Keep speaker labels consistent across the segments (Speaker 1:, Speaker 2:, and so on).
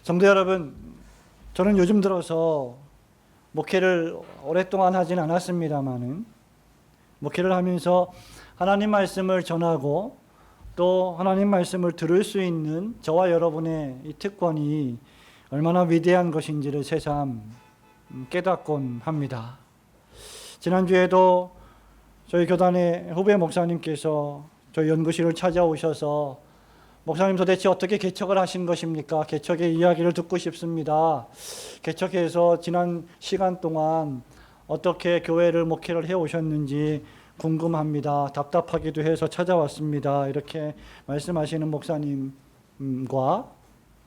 Speaker 1: 성도 여러분, 저는 요즘 들어서 목회를 오랫동안 하진 않았습니다만은 목회를 하면서 하나님 말씀을 전하고 또 하나님 말씀을 들을 수 있는 저와 여러분의 이 특권이 얼마나 위대한 것인지를 새삼 깨닫곤 합니다. 지난주에도 저희 교단의 후배 목사님께서 저희 연구실을 찾아오셔서 목사님 도대체 어떻게 개척을 하신 것입니까? 개척의 이야기를 듣고 싶습니다. 개척해서 지난 시간 동안 어떻게 교회를 목회를 해오셨는지 궁금합니다. 답답하기도 해서 찾아왔습니다. 이렇게 말씀하시는 목사님과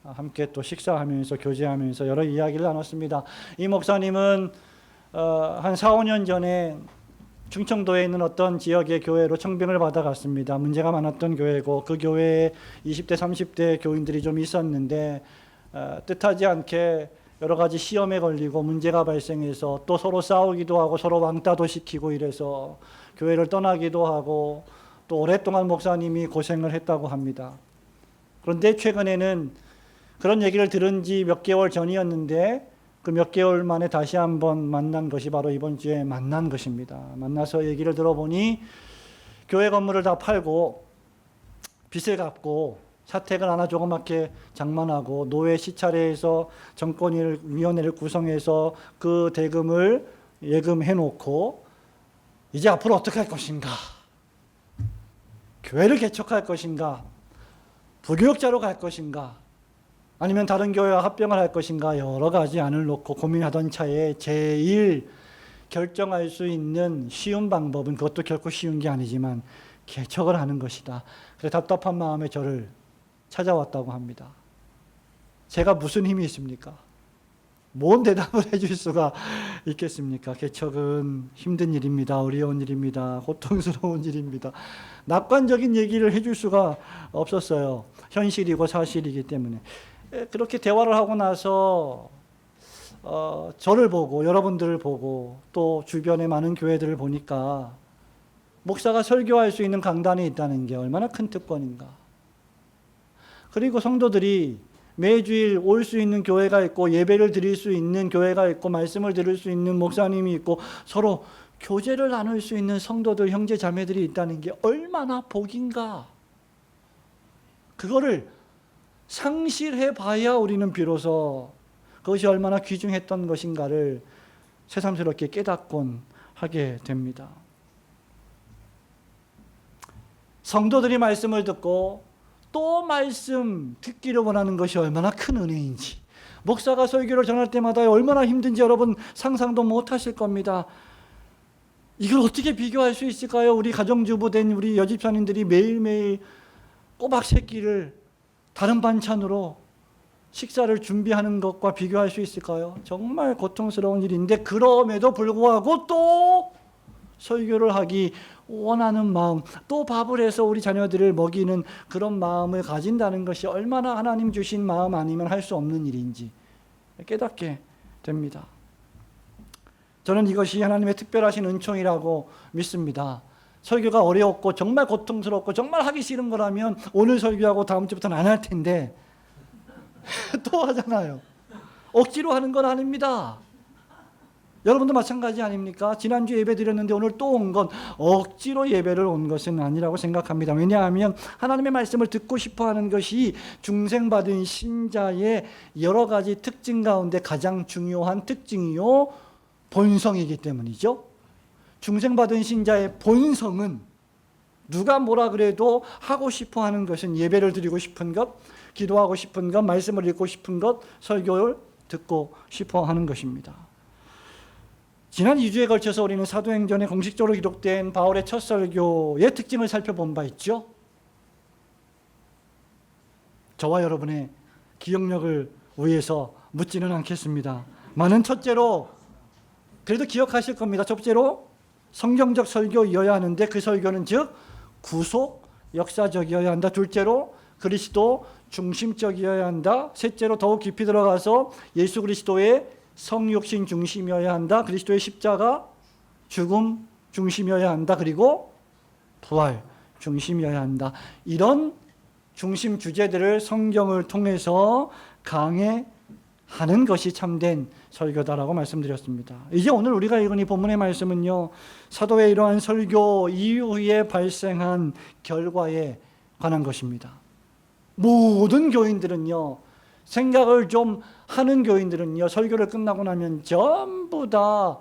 Speaker 1: 함께 또 식사하면서 교제하면서 여러 이야기를 나눴습니다. 이 목사님은 한 4, 5년 전에 충청도에 있는 어떤 지역의 교회로 청빙을 받아갔습니다. 문제가 많았던 교회고 그 교회에 20대, 30대 교인들이 좀 있었는데 뜻하지 않게 여러 가지 시험에 걸리고 문제가 발생해서 또 서로 싸우기도 하고 서로 왕따도 시키고 이래서 교회를 떠나기도 하고 또 오랫동안 목사님이 고생을 했다고 합니다. 그런데 최근에는 그런 얘기를 들은 지 몇 개월 전이었는데 그 몇 개월 만에 다시 한번 만난 것이 바로 이번 주에 만난 것입니다. 만나서 얘기를 들어보니 교회 건물을 다 팔고 빚을 갚고 사택을 하나 조그맣게 장만하고 노회 시차례에서 정권위원회를 구성해서 그 대금을 예금해 놓고 이제 앞으로 어떻게 할 것인가? 교회를 개척할 것인가? 부교육자로 갈 것인가? 아니면 다른 교회와 합병을 할 것인가? 여러 가지 안을 놓고 고민하던 차에 제일 결정할 수 있는 쉬운 방법은, 그것도 결코 쉬운 게 아니지만 개척을 하는 것이다. 그래서 답답한 마음에 저를 찾아왔다고 합니다. 제가 무슨 힘이 있습니까? 뭔 대답을 해줄 수가 있겠습니까? 개척은 힘든 일입니다. 어려운 일입니다. 고통스러운 일입니다. 낙관적인 얘기를 해줄 수가 없었어요. 현실이고 사실이기 때문에. 그렇게 대화를 하고 나서 저를 보고 여러분들을 보고 또 주변의 많은 교회들을 보니까 목사가 설교할 수 있는 강단이 있다는 게 얼마나 큰 특권인가. 그리고 성도들이 매주일 올 수 있는 교회가 있고 예배를 드릴 수 있는 교회가 있고 말씀을 들을 수 있는 목사님이 있고 서로 교제를 나눌 수 있는 성도들, 형제 자매들이 있다는 게 얼마나 복인가. 그거를 상실해 봐야 우리는 비로소 그것이 얼마나 귀중했던 것인가를 새삼스럽게 깨닫곤 하게 됩니다. 성도들이 말씀을 듣고 또 말씀 듣기를 원하는 것이 얼마나 큰 은혜인지, 목사가 설교를 전할 때마다 얼마나 힘든지 여러분 상상도 못 하실 겁니다. 이걸 어떻게 비교할 수 있을까요? 우리 가정주부 된 우리 여집사님들이 매일매일 꼬박 새끼를 다른 반찬으로 식사를 준비하는 것과 비교할 수 있을까요? 정말 고통스러운 일인데 그럼에도 불구하고 또 설교를 하기 원하는 마음, 또 밥을 해서 우리 자녀들을 먹이는 그런 마음을 가진다는 것이 얼마나 하나님 주신 마음 아니면 할 수 없는 일인지 깨닫게 됩니다. 저는 이것이 하나님의 특별하신 은총이라고 믿습니다. 설교가 어려웠고 정말 고통스럽고 정말 하기 싫은 거라면 오늘 설교하고 다음 주부터는 안 할 텐데 또 하잖아요. 억지로 하는 건 아닙니다. 여러분도 마찬가지 아닙니까? 지난주 예배 드렸는데 오늘 또 온 건 억지로 예배를 온 것은 아니라고 생각합니다. 왜냐하면 하나님의 말씀을 듣고 싶어하는 것이 중생받은 신자의 여러 가지 특징 가운데 가장 중요한 특징이요 본성이기 때문이죠. 중생받은 신자의 본성은 누가 뭐라 그래도 하고 싶어 하는 것은 예배를 드리고 싶은 것, 기도하고 싶은 것, 말씀을 읽고 싶은 것, 설교를 듣고 싶어 하는 것입니다. 지난 2주에 걸쳐서 우리는 사도행전에 공식적으로 기록된 바울의 첫 설교의 특징을 살펴본 바 있죠. 저와 여러분의 기억력을 위해서 묻지는 않겠습니다. 많은 첫째로, 그래도 기억하실 겁니다. 첫째로 성경적 설교이어야 하는데 그 설교는 즉 구속 역사적이어야 한다. 둘째로 그리스도 중심적이어야 한다. 셋째로 더욱 깊이 들어가서 예수 그리스도의 성육신 중심이어야 한다. 그리스도의 십자가 죽음 중심이어야 한다. 그리고 부활 중심이어야 한다. 이런 중심 주제들을 성경을 통해서 강해하는 것이 참된 설교다라고 말씀드렸습니다. 이제 오늘 우리가 읽은 이 본문의 말씀은요, 사도의 이러한 설교 이후에 발생한 결과에 관한 것입니다. 모든 교인들은요, 생각을 좀 하는 교인들은요, 설교를 끝나고 나면 전부 다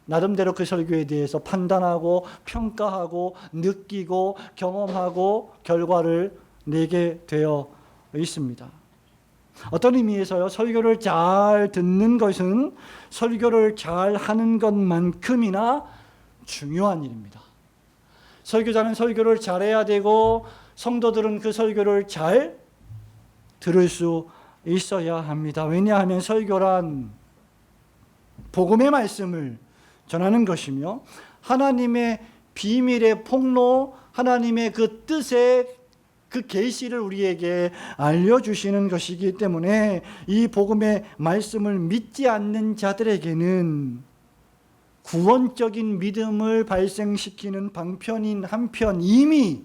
Speaker 1: 나름대로 그 설교에 대해서 판단하고 평가하고 느끼고 경험하고 결과를 내게 되어 있습니다. 어떤 의미에서요, 설교를 잘 듣는 것은 설교를 잘 하는 것만큼이나 중요한 일입니다. 설교자는 설교를 잘해야 되고 성도들은 그 설교를 잘 들을 수 있어야 합니다. 왜냐하면 설교란 복음의 말씀을 전하는 것이며 하나님의 비밀의 폭로, 하나님의 그 뜻의 그 계시를 우리에게 알려주시는 것이기 때문에 이 복음의 말씀을 믿지 않는 자들에게는 구원적인 믿음을 발생시키는 방편인 한편 이미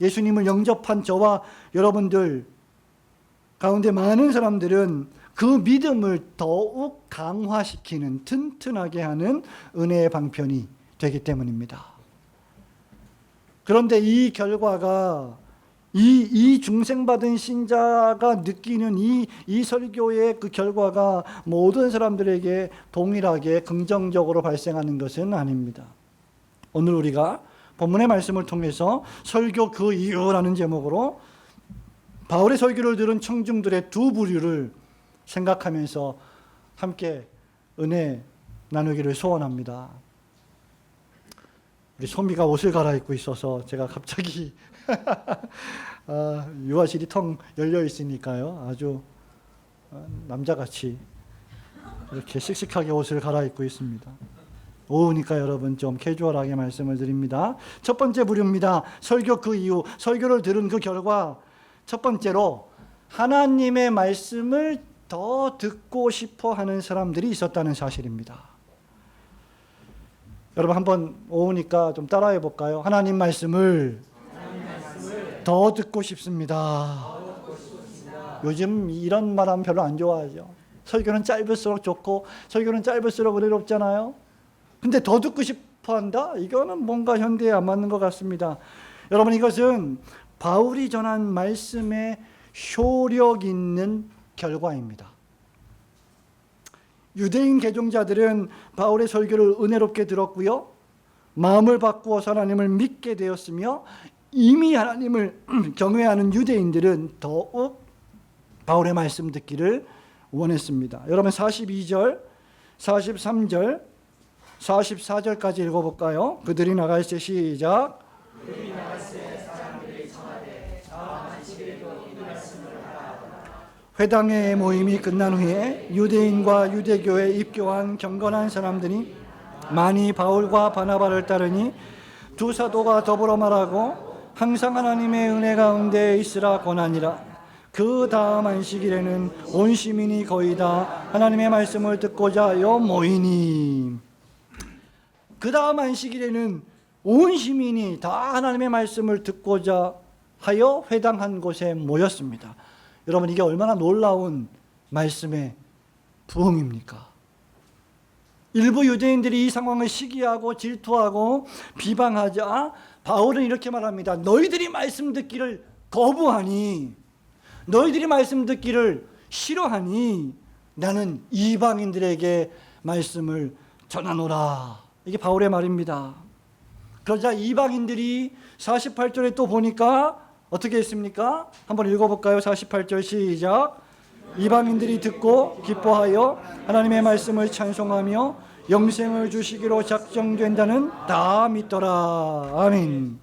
Speaker 1: 예수님을 영접한 저와 여러분들 가운데 많은 사람들은 그 믿음을 더욱 강화시키는, 튼튼하게 하는 은혜의 방편이 되기 때문입니다. 그런데 이 결과가 이 중생받은 신자가 느끼는 이 설교의 그 결과가 모든 사람들에게 동일하게 긍정적으로 발생하는 것은 아닙니다. 오늘 우리가 본문의 말씀을 통해서 설교 그 이유라는 제목으로 바울의 설교를 들은 청중들의 두 부류를 생각하면서 함께 은혜 나누기를 소원합니다. 우리 소미가 옷을 갈아입고 있어서 제가 갑자기 유아실이 텅 열려 있으니까요, 아주 남자같이 이렇게 씩씩하게 옷을 갈아입고 있습니다. 오후니까 여러분 좀 캐주얼하게 말씀을 드립니다. 첫 번째 부류입니다. 설교 그 이유, 설교를 들은 그 결과, 첫 번째로 하나님의 말씀을 더 듣고 싶어 하는 사람들이 있었다는 사실입니다. 여러분 한번 오후니까 좀 따라해 볼까요? 하나님 말씀을 더 듣고 싶습니다. 요즘 이런 말하면 별로 안 좋아하죠. 설교는 짧을수록 좋고 설교는 짧을수록 은혜롭잖아요. 근데 더 듣고 싶어 한다? 이거는 뭔가 현대에 안 맞는 것 같습니다. 여러분, 이것은 바울이 전한 말씀의 효력 있는 결과입니다. 유대인 개종자들은 바울의 설교를 은혜롭게 들었고요, 마음을 바꾸어서 하나님을 믿게 되었으며 이미 하나님을 경외하는 유대인들은 더욱 바울의 말씀 듣기를 원했습니다. 여러분 42절, 43절, 44절까지 읽어볼까요? 그들이 나갈 때 시작. 그들이 나갈 때 사람들이 청하되 다 안식일에도 이 말씀을 하라. 회당의 모임이 끝난 후에 유대인과 유대교에 입교한 경건한 사람들이 많이 바울과 바나바를 따르니 두 사도가 더불어 말하고 항상 하나님의 은혜 가운데 있으라 권하니라. 그 다음 안식일에는 온 시민이 거의 다 하나님의 말씀을 듣고자 하여 모이니. 그 다음 안식일에는 온 시민이 다 하나님의 말씀을 듣고자 하여 회당 한 곳에 모였습니다. 여러분, 이게 얼마나 놀라운 말씀의 부흥입니까? 일부 유대인들이 이 상황을 시기하고 질투하고 비방하자 바울은 이렇게 말합니다. 너희들이 말씀 듣기를 거부하니, 너희들이 말씀 듣기를 싫어하니 나는 이방인들에게 말씀을 전하노라. 이게 바울의 말입니다. 그러자 이방인들이 48절에 또 보니까 어떻게 했습니까? 한번 읽어볼까요? 48절 시작. 이방인들이 듣고 기뻐하여 하나님의 말씀을 찬송하며 영생을 주시기로 작정된다는 다 믿더라. 아멘.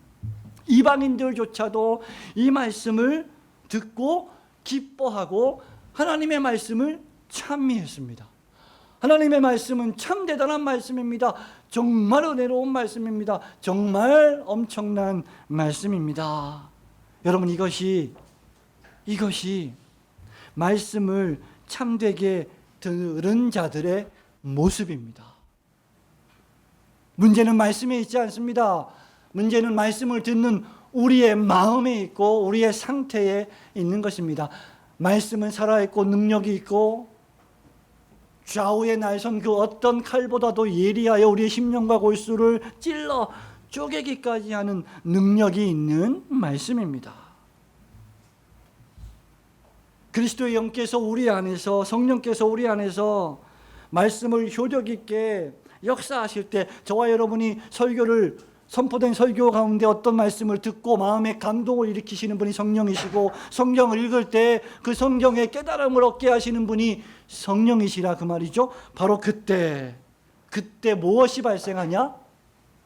Speaker 1: 이방인들조차도 이 말씀을 듣고 기뻐하고 하나님의 말씀을 찬미했습니다. 하나님의 말씀은 참 대단한 말씀입니다. 정말 은혜로운 말씀입니다. 정말 엄청난 말씀입니다. 여러분, 이것이 말씀을 참되게 들은 자들의 모습입니다. 문제는 말씀에 있지 않습니다. 문제는 말씀을 듣는 우리의 마음에 있고 우리의 상태에 있는 것입니다. 말씀은 살아있고 능력이 있고 좌우의 날선 그 어떤 칼보다도 예리하여 우리의 심령과 골수를 찔러 쪼개기까지 하는 능력이 있는 말씀입니다. 그리스도의 영께서 우리 안에서, 성령께서 우리 안에서 말씀을 효력 있게 역사하실 때, 저와 여러분이 설교를, 선포된 설교 가운데 어떤 말씀을 듣고 마음에 감동을 일으키시는 분이 성령이시고, 성경을 읽을 때 그 성경의 깨달음을 얻게 하시는 분이 성령이시라 그 말이죠. 바로 그때 무엇이 발생하냐?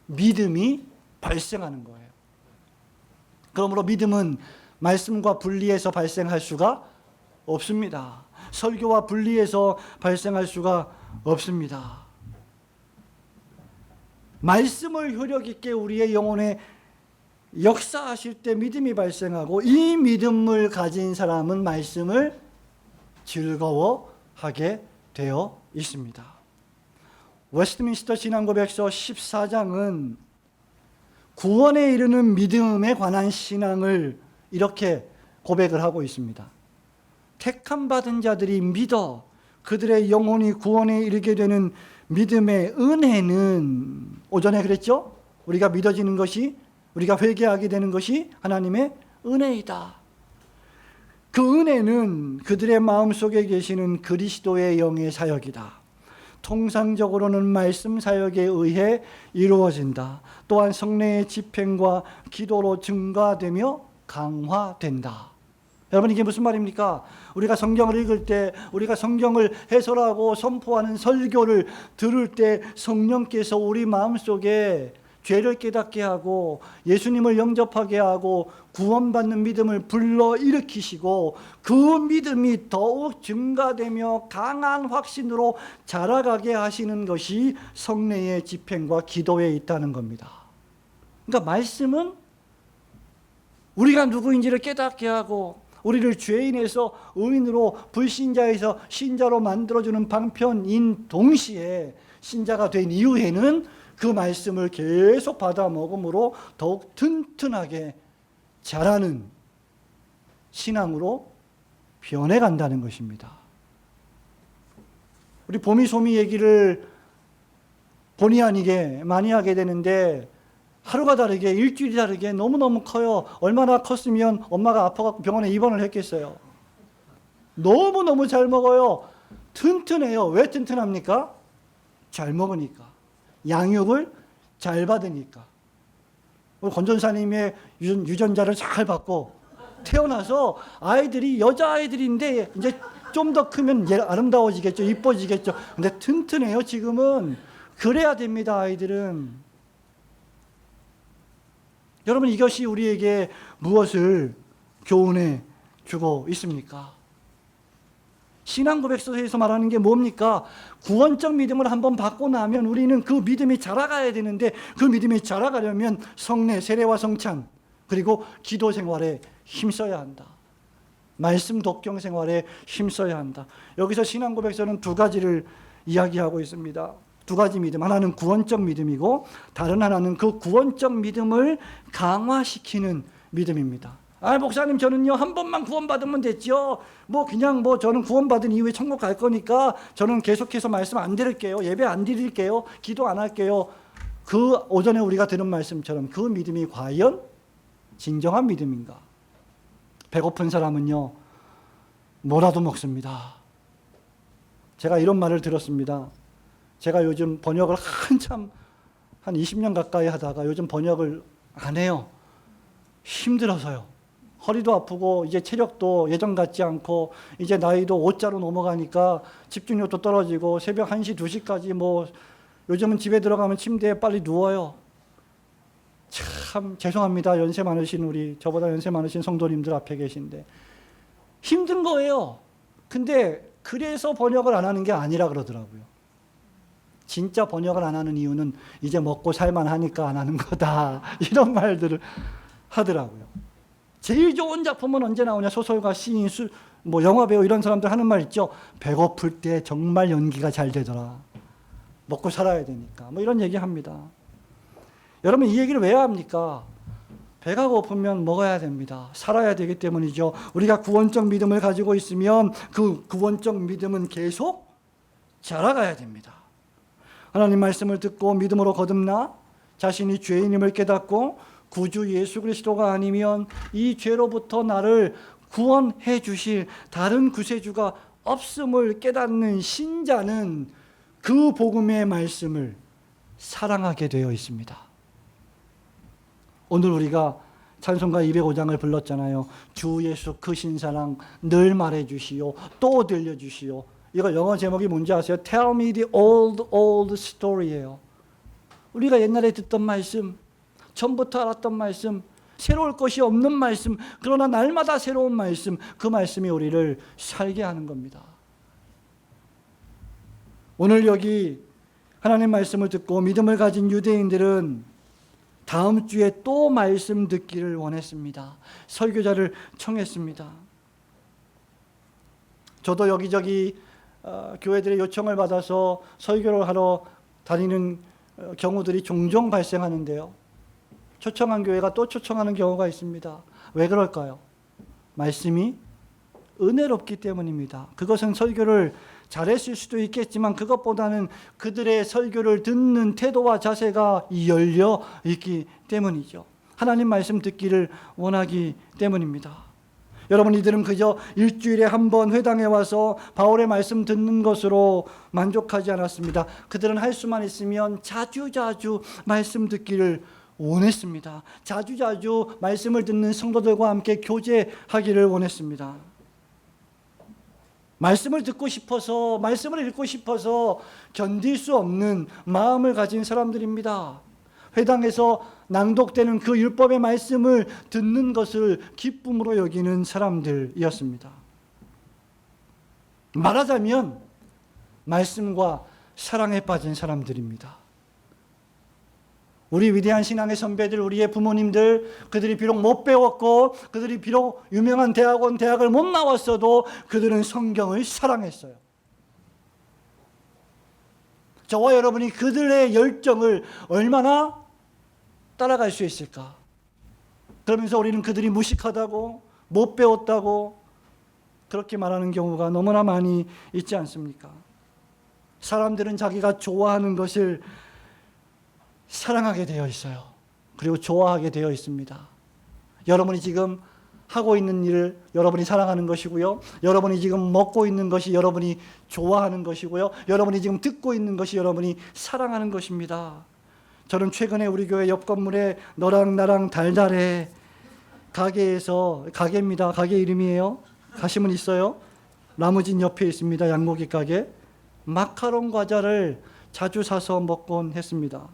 Speaker 1: 믿음이 발생하는 거예요. 그러므로 믿음은 말씀과 분리해서 발생할 수가 없습니다. 설교와 분리해서 발생할 수가 없습니다. 말씀을 효력 있게 우리의 영혼에 역사하실 때 믿음이 발생하고, 이 믿음을 가진 사람은 말씀을 즐거워하게 되어 있습니다. 웨스트민스터 신앙고백서 14장은 구원에 이르는 믿음에 관한 신앙을 이렇게 고백을 하고 있습니다. 택함 받은 자들이 믿어 그들의 영혼이 구원에 이르게 되는 믿음의 은혜는, 오전에 그랬죠? 우리가 믿어지는 것이, 우리가 회개하게 되는 것이 하나님의 은혜이다. 그 은혜는 그들의 마음속에 계시는 그리스도의 영의 사역이다. 통상적으로는 말씀 사역에 의해 이루어진다. 또한 성령의 집행과 기도로 증가되며 강화된다. 여러분, 이게 무슨 말입니까? 우리가 성경을 읽을 때, 우리가 성경을 해설하고 선포하는 설교를 들을 때 성령께서 우리 마음속에 죄를 깨닫게 하고 예수님을 영접하게 하고 구원받는 믿음을 불러일으키시고, 그 믿음이 더욱 증가되며 강한 확신으로 자라가게 하시는 것이 성령의 집행과 기도에 있다는 겁니다. 그러니까 말씀은 우리가 누구인지를 깨닫게 하고 우리를 죄인에서 의인으로, 불신자에서 신자로 만들어주는 방편인 동시에, 신자가 된 이후에는 그 말씀을 계속 받아 먹음으로 더욱 튼튼하게 자라는 신앙으로 변해간다는 것입니다. 우리 보미소미 얘기를 본의 아니게 많이 하게 되는데, 하루가 다르게, 일주일이 다르게 너무너무 커요. 얼마나 컸으면 엄마가 아파갖고 병원에 입원을 했겠어요. 너무너무 잘 먹어요. 튼튼해요. 왜 튼튼합니까? 잘 먹으니까. 양육을 잘 받으니까. 우리 권전사님의 유전자를 잘 받고 태어나서 아이들이 여자아이들인데 이제 좀 더 크면 아름다워지겠죠. 이뻐지겠죠. 근데 튼튼해요. 지금은. 그래야 됩니다. 아이들은. 여러분, 이것이 우리에게 무엇을 교훈해 주고 있습니까? 신앙고백서에서 말하는 게 뭡니까? 구원적 믿음을 한번 받고 나면 우리는 그 믿음이 자라가야 되는데, 그 믿음이 자라가려면 성례, 세례와 성찬, 그리고 기도 생활에 힘써야 한다. 말씀 독경 생활에 힘써야 한다. 여기서 신앙고백서는 두 가지를 이야기하고 있습니다. 두 가지 믿음, 하나는 구원적 믿음이고 다른 하나는 그 구원적 믿음을 강화시키는 믿음입니다. 목사님, 저는요 한 번만 구원받으면 됐죠. 그냥 저는 구원받은 이후에 천국 갈 거니까 저는 계속해서 말씀 안 드릴게요. 예배 안 드릴게요. 기도 안 할게요. 그 오전에 우리가 들은 말씀처럼 그 믿음이 과연 진정한 믿음인가? 배고픈 사람은요 뭐라도 먹습니다. 제가 이런 말을 들었습니다. 제가 요즘 번역을 한참 한 20년 가까이 하다가 요즘 번역을 안 해요. 힘들어서요. 허리도 아프고 이제 체력도 예전 같지 않고 이제 나이도 5자로 넘어가니까 집중력도 떨어지고 새벽 1시, 2시까지 요즘은 집에 들어가면 침대에 빨리 누워요. 참 죄송합니다. 연세 많으신 저보다 연세 많으신 성도님들 앞에 계신데 힘든 거예요. 근데 그래서 번역을 안 하는 게 아니라 그러더라고요. 진짜 번역을 안 하는 이유는 이제 먹고 살만 하니까 안 하는 거다. 이런 말들을 하더라고요. 제일 좋은 작품은 언제 나오냐? 소설가, 시인, 영화배우 이런 사람들 하는 말 있죠. 배고플 때 정말 연기가 잘 되더라. 먹고 살아야 되니까. 이런 얘기 합니다. 여러분, 이 얘기를 왜 합니까? 배가 고프면 먹어야 됩니다. 살아야 되기 때문이죠. 우리가 구원적 믿음을 가지고 있으면 그 구원적 믿음은 계속 자라가야 됩니다. 하나님 말씀을 듣고 믿음으로 거듭나 자신이 죄인임을 깨닫고 구주 예수 그리스도가 아니면 이 죄로부터 나를 구원해 주실 다른 구세주가 없음을 깨닫는 신자는 그 복음의 말씀을 사랑하게 되어 있습니다. 오늘 우리가 찬송가 205장을 불렀잖아요. 주 예수 크신 사랑 늘 말해주시오, 또 들려주시오. 이거 영어 제목이 뭔지 아세요? Tell me the old story예요. 우리가 옛날에 듣던 말씀, 전부터 알았던 말씀, 새로울 것이 없는 말씀, 그러나 날마다 새로운 말씀, 그 말씀이 우리를 살게 하는 겁니다. 오늘 여기 하나님 말씀을 듣고 믿음을 가진 유대인들은 다음 주에 또 말씀 듣기를 원했습니다. 설교자를 청했습니다. 저도 여기저기 교회들의 요청을 받아서 설교를 하러 다니는 경우들이 종종 발생하는데요. 초청한 교회가 또 초청하는 경우가 있습니다. 왜 그럴까요? 말씀이 은혜롭기 때문입니다. 그것은 설교를 잘했을 수도 있겠지만 그것보다는 그들의 설교를 듣는 태도와 자세가 열려 있기 때문이죠. 하나님 말씀 듣기를 원하기 때문입니다. 여러분, 이들은 그저 일주일에 한 번 회당에 와서 바울의 말씀 듣는 것으로 만족하지 않았습니다. 그들은 할 수만 있으면 자주자주 말씀 듣기를 원했습니다. 자주자주 말씀을 듣는 성도들과 함께 교제하기를 원했습니다. 말씀을 듣고 싶어서, 말씀을 읽고 싶어서 견딜 수 없는 마음을 가진 사람들입니다. 회당에서 낭독되는 그 율법의 말씀을 듣는 것을 기쁨으로 여기는 사람들이었습니다. 말하자면 말씀과 사랑에 빠진 사람들입니다. 우리 위대한 신앙의 선배들, 우리의 부모님들, 그들이 비록 못 배웠고 그들이 비록 유명한 대학을 못 나왔어도 그들은 성경을 사랑했어요. 저와 여러분이 그들의 열정을 얼마나 따라갈 수 있을까? 그러면서 우리는 그들이 무식하다고, 못 배웠다고 그렇게 말하는 경우가 너무나 많이 있지 않습니까? 사람들은 자기가 좋아하는 것을 사랑하게 되어 있어요. 그리고 좋아하게 되어 있습니다. 여러분이 지금 하고 있는 일을 여러분이 사랑하는 것이고요. 여러분이 지금 먹고 있는 것이 여러분이 좋아하는 것이고요. 여러분이 지금 듣고 있는 것이 여러분이 사랑하는 것입니다. 저는 최근에 우리 교회 옆 건물에 너랑 나랑 달달해 가게에서, 가게입니다. 가게 이름이에요. 가시면 있어요. 라무진 옆에 있습니다. 양고기 가게. 마카롱 과자를 자주 사서 먹곤 했습니다.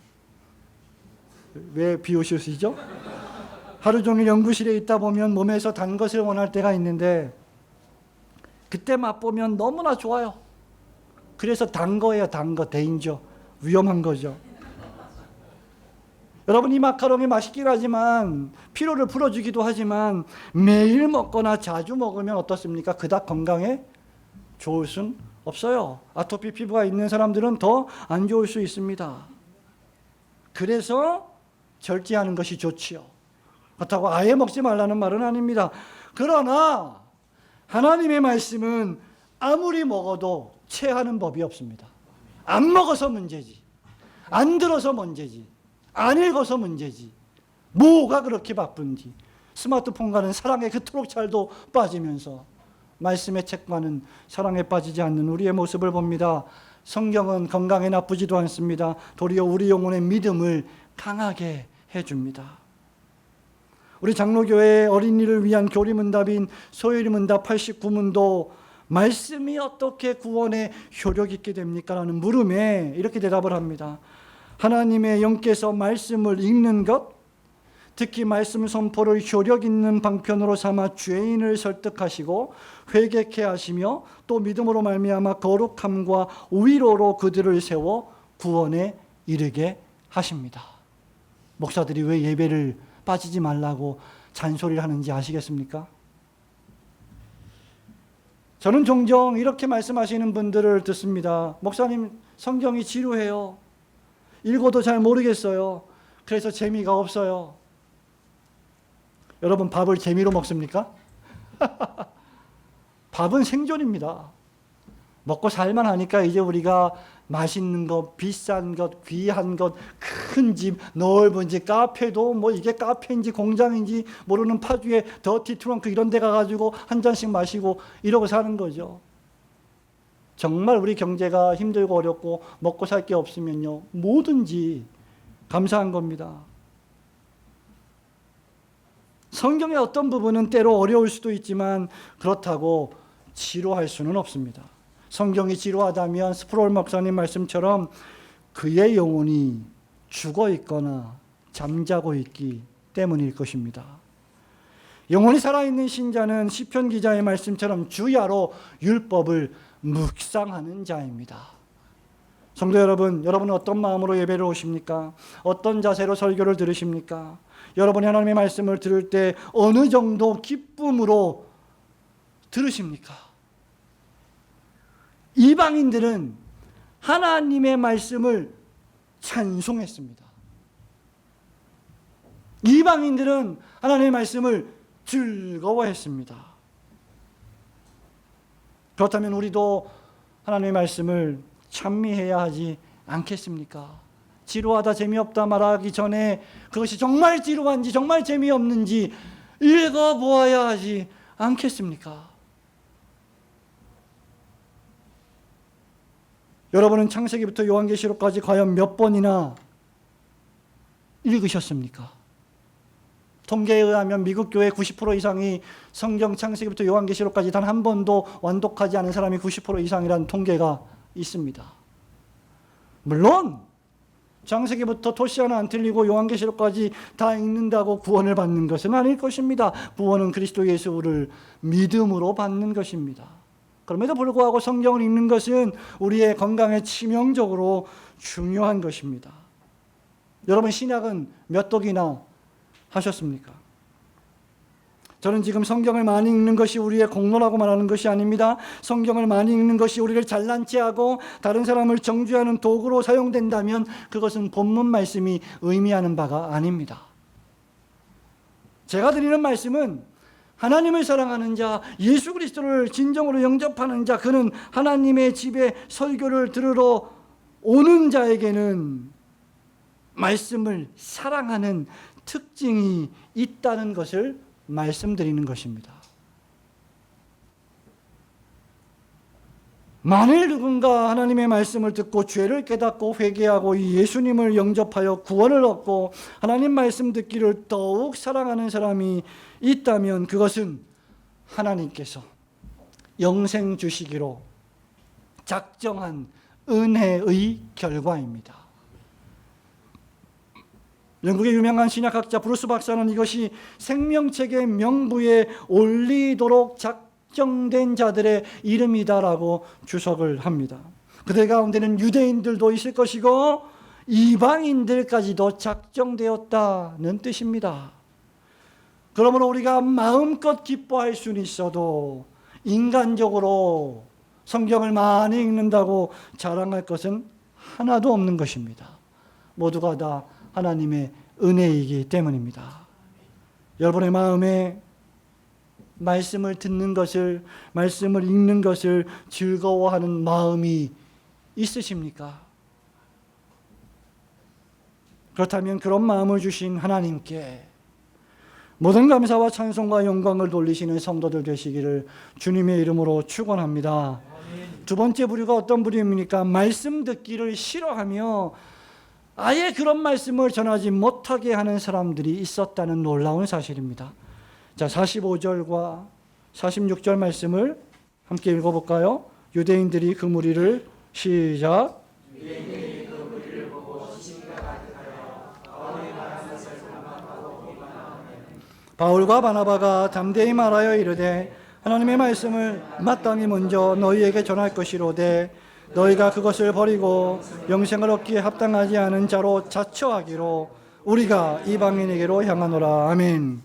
Speaker 1: 왜 비웃으시죠? 하루 종일 연구실에 있다 보면 몸에서 단 것을 원할 때가 있는데 그때 맛보면 너무나 좋아요. 그래서 단 거예요. 단 거, 데인저. 위험한 거죠. 여러분, 이 마카롱이 맛있긴 하지만 피로를 풀어주기도 하지만 매일 먹거나 자주 먹으면 어떻습니까? 그닥 건강에 좋을 순 없어요. 아토피 피부가 있는 사람들은 더 안 좋을 수 있습니다. 그래서 절제하는 것이 좋지요. 그렇다고 아예 먹지 말라는 말은 아닙니다. 그러나 하나님의 말씀은 아무리 먹어도 체하는 법이 없습니다. 안 먹어서 문제지, 안 들어서 문제지, 안 읽어서 문제지, 뭐가 그렇게 바쁜지. 스마트폰과는 사랑에 그토록 잘도 빠지면서 말씀의 책과는 사랑에 빠지지 않는 우리의 모습을 봅니다. 성경은 건강에 나쁘지도 않습니다. 도리어 우리 영혼의 믿음을 강하게 해줍니다. 우리 장로교회 어린이를 위한 교리문답인 소요리문답 89문도 말씀이 어떻게 구원에 효력 있게 됩니까? 라는 물음에 이렇게 대답을 합니다. 하나님의 영께서 말씀을 읽는 것, 특히 말씀 선포를 효력 있는 방편으로 삼아 죄인을 설득하시고 회개케 하시며 또 믿음으로 말미암아 거룩함과 위로로 그들을 세워 구원에 이르게 하십니다. 목사들이 왜 예배를 빠지지 말라고 잔소리를 하는지 아시겠습니까? 저는 종종 이렇게 말씀하시는 분들을 듣습니다. 목사님, 성경이 지루해요. 읽어도 잘 모르겠어요. 그래서 재미가 없어요. 여러분 밥을 재미로 먹습니까? 밥은 생존입니다. 먹고 살만 하니까 이제 우리가 맛있는 것, 비싼 것, 귀한 것, 큰 집, 넓은 집, 카페도 뭐 이게 카페인지 공장인지 모르는 파주에 더티 트렁크 이런 데 가가지고 한 잔씩 마시고 이러고 사는 거죠. 정말 우리 경제가 힘들고 어렵고 먹고 살 게 없으면요, 뭐든지 감사한 겁니다. 성경의 어떤 부분은 때로 어려울 수도 있지만 그렇다고 지루할 수는 없습니다. 성경이 지루하다면 스프롤 목사님 말씀처럼 그의 영혼이 죽어 있거나 잠자고 있기 때문일 것입니다. 영혼이 살아있는 신자는 시편 기자의 말씀처럼 주야로 율법을 묵상하는 자입니다. 성도 여러분, 여러분은 어떤 마음으로 예배를 오십니까? 어떤 자세로 설교를 들으십니까? 여러분이 하나님의 말씀을 들을 때 어느 정도 기쁨으로 들으십니까? 이방인들은 하나님의 말씀을 찬송했습니다. 이방인들은 하나님의 말씀을 즐거워했습니다. 그렇다면 우리도 하나님의 말씀을 찬미해야 하지 않겠습니까? 지루하다, 재미없다 말하기 전에 그것이 정말 지루한지 정말 재미없는지 읽어보아야 하지 않겠습니까? 여러분은 창세기부터 요한계시록까지 과연 몇 번이나 읽으셨습니까? 통계에 의하면 미국 교회 90% 이상이 성경 창세기부터 요한계시록까지 단 한 번도 완독하지 않은 사람이 90% 이상이라는 통계가 있습니다. 물론 창세기부터 토시 하나 안 틀리고 요한계시록까지 다 읽는다고 구원을 받는 것은 아닐 것입니다. 구원은 그리스도 예수를 믿음으로 받는 것입니다. 그럼에도 불구하고 성경을 읽는 것은 우리의 건강에 치명적으로 중요한 것입니다. 여러분 신약은 몇 독이나 하셨습니까? 저는 지금 성경을 많이 읽는 것이 우리의 공로라고 말하는 것이 아닙니다. 성경을 많이 읽는 것이 우리를 잘난 체하고 다른 사람을 정죄하는 도구로 사용된다면 그것은 본문 말씀이 의미하는 바가 아닙니다. 제가 드리는 말씀은 하나님을 사랑하는 자, 예수 그리스도를 진정으로 영접하는 자, 그는 하나님의 집에 설교를 들으러 오는 자에게는 말씀을 사랑하는 특징이 있다는 것을 말씀드리는 것입니다. 만일 누군가 하나님의 말씀을 듣고 죄를 깨닫고 회개하고 예수님을 영접하여 구원을 얻고 하나님 말씀 듣기를 더욱 사랑하는 사람이 있다면 그것은 하나님께서 영생 주시기로 작정한 은혜의 결과입니다. 영국의 유명한 신약학자 브루스 박사는 이것이 생명책의 명부에 올리도록 작정된 자들의 이름이다라고 주석을 합니다. 그들 가운데는 유대인들도 있을 것이고 이방인들까지도 작정되었다는 뜻입니다. 그러므로 우리가 마음껏 기뻐할 수는 있어도 인간적으로 성경을 많이 읽는다고 자랑할 것은 하나도 없는 것입니다. 모두가 다 하나님의 은혜이기 때문입니다. 여러분의 마음에 말씀을 듣는 것을, 말씀을 읽는 것을 즐거워하는 마음이 있으십니까? 그렇다면 그런 마음을 주신 하나님께 모든 감사와 찬송과 영광을 돌리시는 성도들 되시기를 주님의 이름으로 축원합니다. 두 번째 부류가 어떤 부류입니까? 말씀 듣기를 싫어하며 아예 그런 말씀을 전하지 못하게 하는 사람들이 있었다는 놀라운 사실입니다. 자, 45절과 46절 말씀을 함께 읽어볼까요? 유대인들이 그 무리를 시작. 유대인들이 그 무리를 보고 시기가 가득하여 바울이 말하는 것을 반박하고 비판하며 바울과 바나바가 담대히 말하여 이르되 하나님의 말씀을 마땅히 먼저 너희에게 전할 것이로되 너희가 그것을 버리고 영생을 얻기에 합당하지 않은 자로 자처하기로 우리가 이방인에게로 향하노라. 아멘.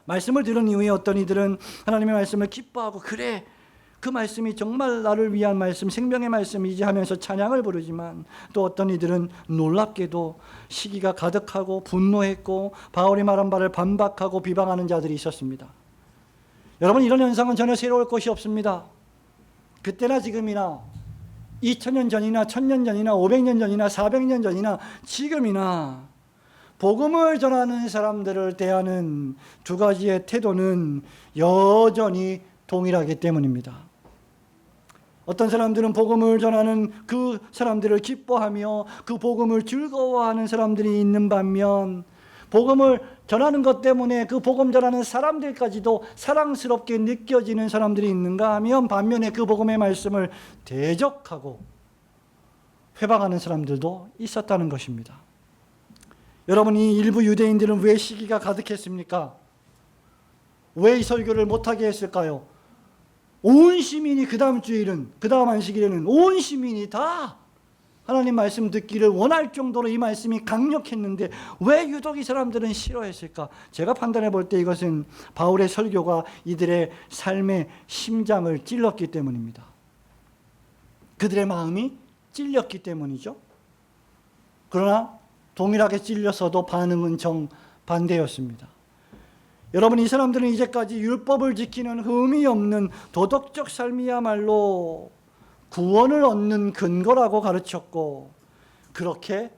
Speaker 1: 말씀을 들은 이후에 어떤 이들은 하나님의 말씀을 기뻐하고 그래 그 말씀이 정말 나를 위한 말씀, 생명의 말씀이지 하면서 찬양을 부르지만, 또 어떤 이들은 놀랍게도 시기가 가득하고 분노했고 바울이 말한 바를 반박하고 비방하는 자들이 있었습니다. 여러분, 이런 현상은 전혀 새로울 것이 없습니다. 그때나 지금이나 2000년 전이나 1000년 전이나 500년 전이나 400년 전이나 지금이나 복음을 전하는 사람들을 대하는 두 가지의 태도는 여전히 동일하기 때문입니다. 어떤 사람들은 복음을 전하는 그 사람들을 기뻐하며 그 복음을 즐거워하는 사람들이 있는 반면, 복음을 전하는 것 때문에 그 복음 전하는 사람들까지도 사랑스럽게 느껴지는 사람들이 있는가 하면, 반면에 그 복음의 말씀을 대적하고 회방하는 사람들도 있었다는 것입니다. 여러분, 이 일부 유대인들은 왜 시기가 가득했습니까? 왜 이 설교를 못하게 했을까요? 온 시민이 그 다음 주일은, 그 다음 안식일에는 온 시민이 다 하나님 말씀 듣기를 원할 정도로 이 말씀이 강력했는데 왜 유독 이 사람들은 싫어했을까? 제가 판단해 볼 때 이것은 바울의 설교가 이들의 삶의 심장을 찔렀기 때문입니다. 그들의 마음이 찔렸기 때문이죠. 그러나 동일하게 찔려서도 반응은 정반대였습니다. 여러분, 이 사람들은 이제까지 율법을 지키는 흠이 없는 도덕적 삶이야말로 구원을 얻는 근거라고 가르쳤고 그렇게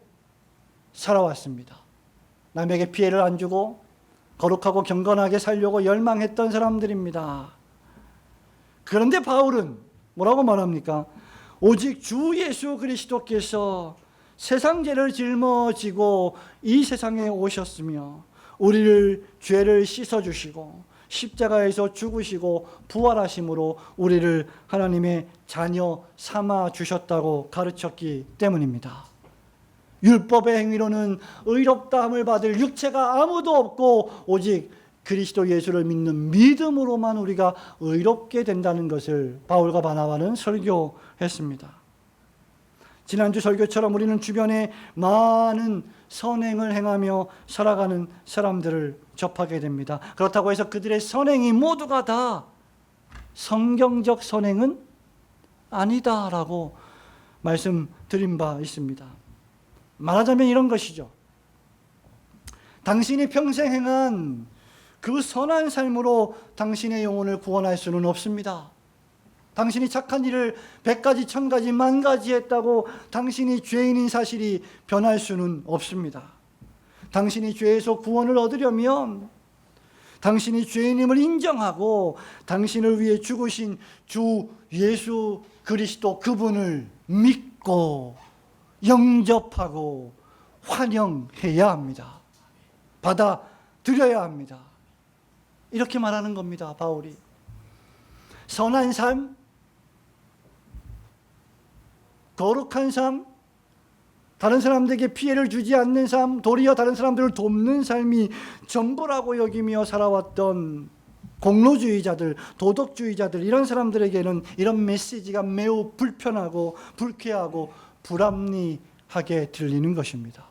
Speaker 1: 살아왔습니다. 남에게 피해를 안 주고 거룩하고 경건하게 살려고 열망했던 사람들입니다. 그런데 바울은 뭐라고 말합니까? 오직 주 예수 그리스도께서 세상 죄를 짊어지고 이 세상에 오셨으며 우리를 죄를 씻어주시고 십자가에서 죽으시고 부활하심으로 우리를 하나님의 자녀 삼아 주셨다고 가르쳤기 때문입니다. 율법의 행위로는 의롭다함을 받을 육체가 아무도 없고 오직 그리스도 예수를 믿는 믿음으로만 우리가 의롭게 된다는 것을 바울과 바나바는 설교했습니다. 지난주 설교처럼 우리는 주변에 많은 선행을 행하며 살아가는 사람들을 접하게 됩니다. 그렇다고 해서 그들의 선행이 모두가 다 성경적 선행은 아니다라고 말씀드린 바 있습니다. 말하자면 이런 것이죠. 당신이 평생 행한 그 선한 삶으로 당신의 영혼을 구원할 수는 없습니다. 당신이 착한 일을 100가지, 1000가지, 10,000가지 했다고 당신이 죄인인 사실이 변할 수는 없습니다. 당신이 죄에서 구원을 얻으려면 당신이 죄인임을 인정하고 당신을 위해 죽으신 주 예수 그리스도 그분을 믿고 영접하고 환영해야 합니다. 받아들여야 합니다. 이렇게 말하는 겁니다, 바울이. 선한 삶, 거룩한 삶, 다른 사람들에게 피해를 주지 않는 삶, 도리어 다른 사람들을 돕는 삶이 전부라고 여기며 살아왔던 공로주의자들, 도덕주의자들, 이런 사람들에게는 이런 메시지가 매우 불편하고 불쾌하고 불합리하게 들리는 것입니다.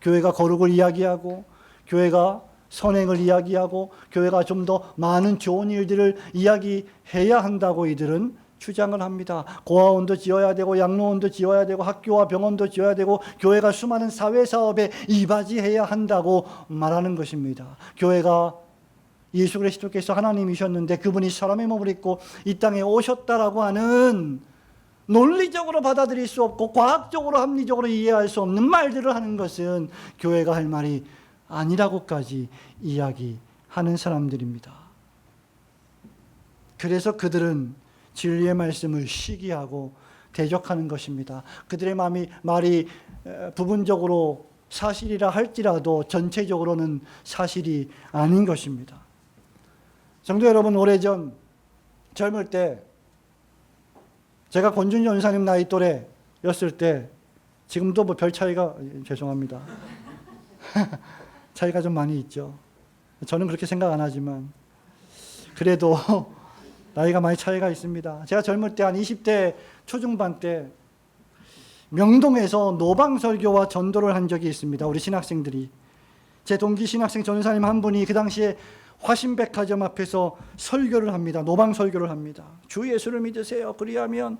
Speaker 1: 교회가 거룩을 이야기하고 교회가 선행을 이야기하고 교회가 좀 더 많은 좋은 일들을 이야기해야 한다고 이들은 주장을 합니다. 고아원도 지어야 되고 양로원도 지어야 되고 학교와 병원도 지어야 되고 교회가 수많은 사회사업에 이바지해야 한다고 말하는 것입니다. 교회가 예수 그리스도께서 하나님이셨는데 그분이 사람의 몸을 입고 이 땅에 오셨다라고 하는 논리적으로 받아들일 수 없고 과학적으로 합리적으로 이해할 수 없는 말들을 하는 것은 교회가 할 말이 아니라고까지 이야기하는 사람들입니다. 그래서 그들은 진리의 말씀을 시기하고 대적하는 것입니다. 그들의 말이 부분적으로 사실이라 할지라도 전체적으로는 사실이 아닌 것입니다. 성도 여러분, 오래전 젊을 때 제가 권준희 전사님 나이 또래였을 때, 지금도 뭐 별 차이가, 죄송합니다. 차이가 좀 많이 있죠. 저는 그렇게 생각 안 하지만 그래도 나이가 많이 차이가 있습니다. 제가 젊을 때 한 20대 초중반 때 명동에서 노방설교와 전도를 한 적이 있습니다. 우리 신학생들이. 제 동기 신학생 전사님 한 분이 그 당시에 화신백화점 앞에서 설교를 합니다. 노방 설교를 합니다. 주 예수를 믿으세요. 그리하면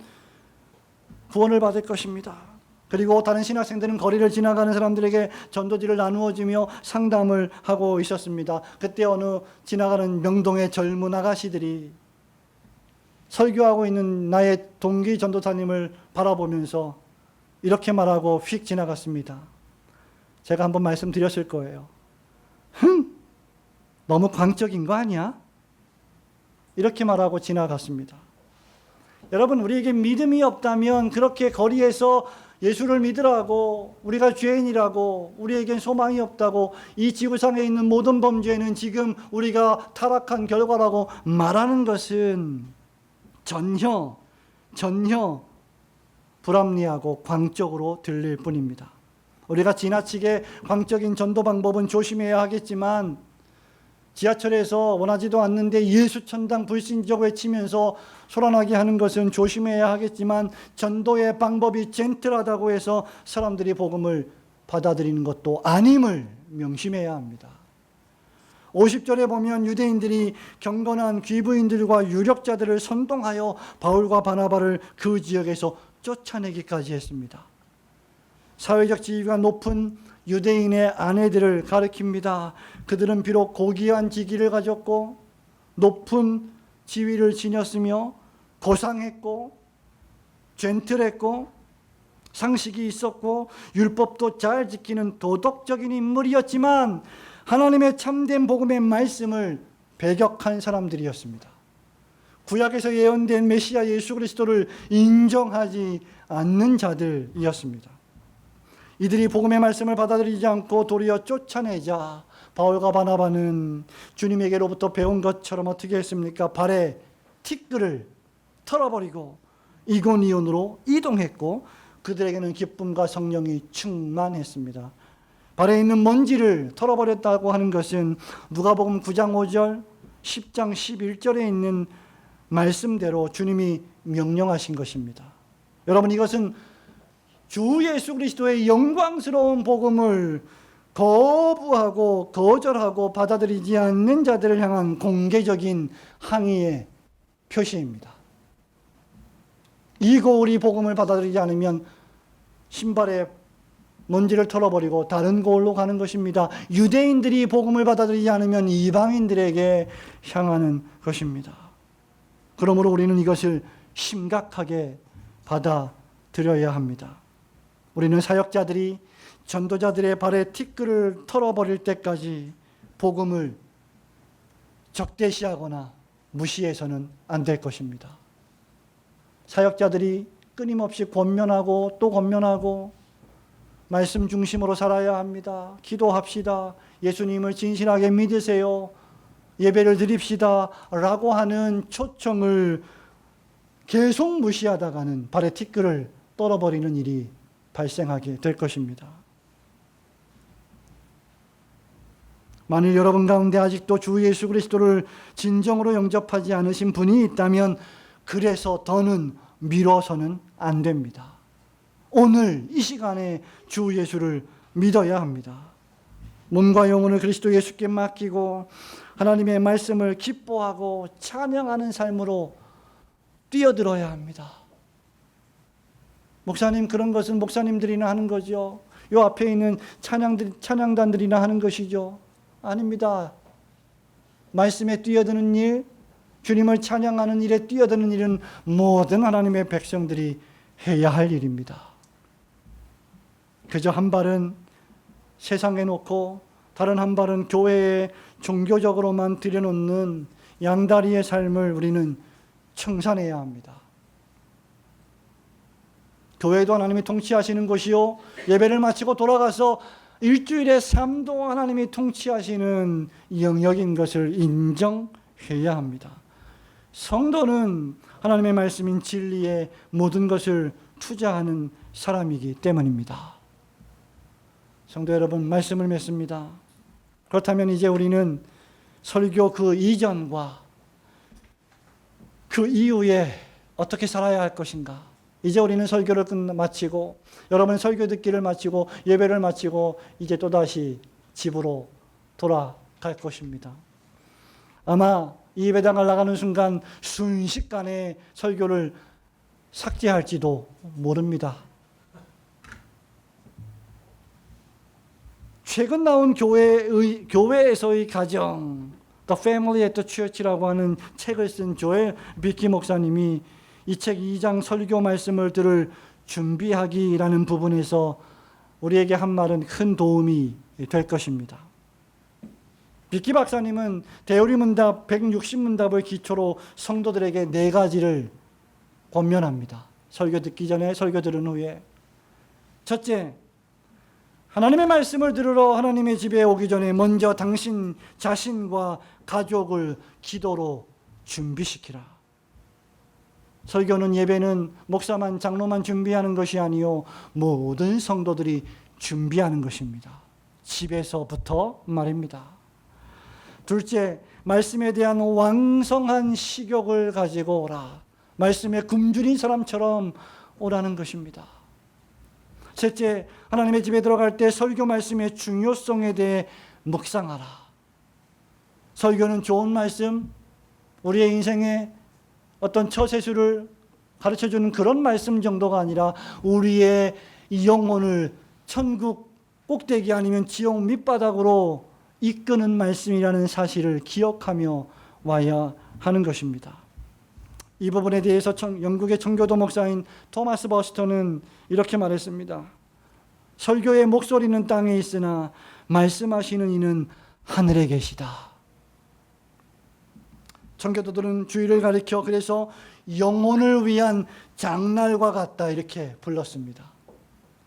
Speaker 1: 구원을 받을 것입니다. 그리고 다른 신학생들은 거리를 지나가는 사람들에게 전도지를 나누어 주며 상담을 하고 있었습니다. 그때 어느 지나가는 명동의 젊은 아가씨들이 설교하고 있는 나의 동기 전도사님을 바라보면서 이렇게 말하고 휙 지나갔습니다. 제가 한번 말씀드렸을 거예요. 너무 광적인 거 아니야? 이렇게 말하고 지나갔습니다. 여러분, 우리에게 믿음이 없다면 그렇게 거리에서 예수를 믿으라고, 우리가 죄인이라고, 우리에겐 소망이 없다고, 이 지구상에 있는 모든 범죄는 지금 우리가 타락한 결과라고 말하는 것은 전혀 불합리하고 광적으로 들릴 뿐입니다. 우리가 지나치게 광적인 전도 방법은 조심해야 하겠지만, 지하철에서 원하지도 않는데 예수천당 불신족 외치면서 소란하게 하는 것은 조심해야 하겠지만, 전도의 방법이 젠틀하다고 해서 사람들이 복음을 받아들이는 것도 아님을 명심해야 합니다. 50절에 보면 유대인들이 경건한 귀부인들과 유력자들을 선동하여 바울과 바나바를 그 지역에서 쫓아내기까지 했습니다. 사회적 지위가 높은 유대인의 아내들을 가리킵니다. 그들은 비록 고귀한 직위를 가졌고 높은 지위를 지녔으며 고상했고 젠틀했고 상식이 있었고 율법도 잘 지키는 도덕적인 인물이었지만 하나님의 참된 복음의 말씀을 배격한 사람들이었습니다. 구약에서 예언된 메시아 예수 그리스도를 인정하지 않는 자들이었습니다. 이들이 복음의 말씀을 받아들이지 않고 도리어 쫓아내자 바울과 바나바는 주님에게로부터 배운 것처럼 어떻게 했습니까? 발에 티끌을 털어버리고 이고니온으로 이동했고 그들에게는 기쁨과 성령이 충만했습니다. 발에 있는 먼지를 털어버렸다고 하는 것은 누가복음 9장 5절, 10장 11절에 있는 말씀대로 주님이 명령하신 것입니다. 여러분, 이것은 주 예수 그리스도의 영광스러운 복음을 거부하고 거절하고 받아들이지 않는 자들을 향한 공개적인 항의의 표시입니다. 이 고울이 복음을 받아들이지 않으면 신발에 먼지를 털어버리고 다른 고울로 가는 것입니다. 유대인들이 복음을 받아들이지 않으면 이방인들에게 향하는 것입니다. 그러므로 우리는 이것을 심각하게 받아들여야 합니다. 우리는 사역자들이 전도자들의 발에 티끌을 털어버릴 때까지 복음을 적대시하거나 무시해서는 안 될 것입니다. 사역자들이 끊임없이 권면하고 또 권면하고 말씀 중심으로 살아야 합니다. 기도합시다. 예수님을 진실하게 믿으세요. 예배를 드립시다. 라고 하는 초청을 계속 무시하다가는 발에 티끌을 떨어버리는 일이 발생하게 될 것입니다. 만일 여러분 가운데 아직도 주 예수 그리스도를 진정으로 영접하지 않으신 분이 있다면 그래서 더는 미뤄서는 안 됩니다. 오늘 이 시간에 주 예수를 믿어야 합니다. 몸과 영혼을 그리스도 예수께 맡기고 하나님의 말씀을 기뻐하고 찬양하는 삶으로 뛰어들어야 합니다. 목사님, 그런 것은 목사님들이나 하는 거죠. 요 앞에 있는 찬양단들이나 하는 것이죠. 아닙니다. 말씀에 뛰어드는 일, 주님을 찬양하는 일에 뛰어드는 일은 모든 하나님의 백성들이 해야 할 일입니다. 그저 한 발은 세상에 놓고 다른 한 발은 교회에 종교적으로만 들여놓는 양다리의 삶을 우리는 청산해야 합니다. 교회도 하나님이 통치하시는 곳이요, 예배를 마치고 돌아가서 일주일에 3도 하나님이 통치하시는 영역인 것을 인정해야 합니다. 성도는 하나님의 말씀인 진리에 모든 것을 투자하는 사람이기 때문입니다. 성도 여러분, 말씀을 맺습니다. 그렇다면 이제 우리는 설교 그 이전과 그 이후에 어떻게 살아야 할 것인가? 이제 우리는 설교를 마치고, 여러분 설교 듣기를 마치고 예배를 마치고 이제 또다시 집으로 돌아갈 것입니다. 아마 이 예배당을 나가는 순간 순식간에 설교를 삭제할지도 모릅니다. 최근 나온 교회에서의 가정, The Family at the Church라고 하는 책을 쓴 조엘 비키 목사님이 이 책 2장 설교 말씀을 들을 준비하기라는 부분에서 우리에게 한 말은 큰 도움이 될 것입니다. 비키 박사님은 대우리 문답 160문답을 기초로 성도들에게 4가지를 권면합니다. 설교 듣기 전에, 설교 들은 후에. 첫째, 하나님의 말씀을 들으러 하나님의 집에 오기 전에 먼저 당신 자신과 가족을 기도로 준비시키라. 설교는, 예배는 목사만, 장로만 준비하는 것이 아니요 모든 성도들이 준비하는 것입니다. 집에서부터 말입니다. 둘째, 말씀에 대한 왕성한 식욕을 가지고 오라. 말씀에 굶주린 사람처럼 오라는 것입니다. 셋째, 하나님의 집에 들어갈 때 설교 말씀의 중요성에 대해 묵상하라. 설교는 좋은 말씀, 우리의 인생에 어떤 처세술을 가르쳐주는 그런 말씀 정도가 아니라 우리의 영혼을 천국 꼭대기 아니면 지옥 밑바닥으로 이끄는 말씀이라는 사실을 기억하며 와야 하는 것입니다. 이 부분에 대해서 영국의 청교도 목사인 토마스 버스터는 이렇게 말했습니다. 설교의 목소리는 땅에 있으나 말씀하시는 이는 하늘에 계시다. 청교도들은 주일을 가리켜 그래서 영혼을 위한 장날과 같다 이렇게 불렀습니다.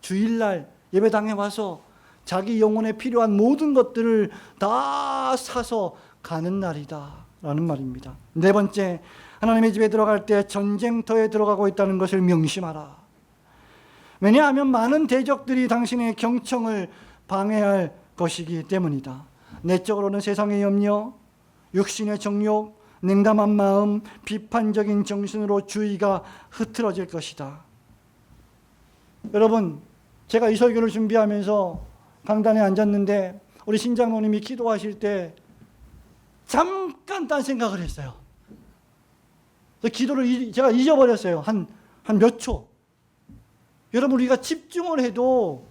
Speaker 1: 주일날 예배당에 와서 자기 영혼에 필요한 모든 것들을 다 사서 가는 날이다 라는 말입니다. 네 번째, 하나님의 집에 들어갈 때 전쟁터에 들어가고 있다는 것을 명심하라. 왜냐하면 많은 대적들이 당신의 경청을 방해할 것이기 때문이다. 내적으로는 세상의 염려, 육신의 정욕, 냉담한 마음, 비판적인 정신으로 주의가 흐트러질 것이다. 여러분, 제가 이 설교를 준비하면서 강단에 앉았는데 우리 신장로님이 기도하실 때 잠깐 딴 생각을 했어요. 기도를 제가 잊어버렸어요. 한 몇 초. 여러분, 우리가 집중을 해도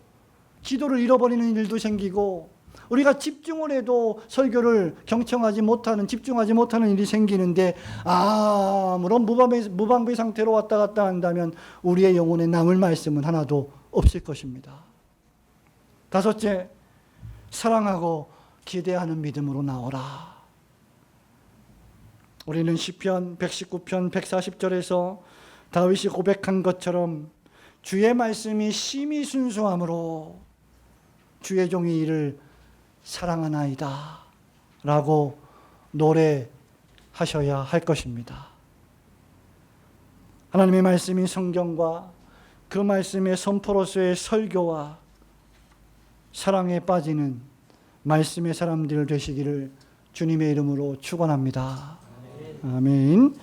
Speaker 1: 기도를 잃어버리는 일도 생기고, 우리가 집중을 해도 설교를 경청하지 못하는, 집중하지 못하는 일이 생기는데, 아무런 무방비 상태로 왔다 갔다 한다면 우리의 영혼에 남을 말씀은 하나도 없을 것입니다. 다섯째, 사랑하고 기대하는 믿음으로 나오라. 우리는 시편 119편 140절에서 다윗이 고백한 것처럼 주의 말씀이 심히 순수함으로 주의 종이 이를 사랑하나이다 라고 노래하셔야 할 것입니다. 하나님의 말씀이 성경과 그 말씀의 선포로서의 설교와 사랑에 빠지는 말씀의 사람들 되시기를 주님의 이름으로 축원합니다. 아멘.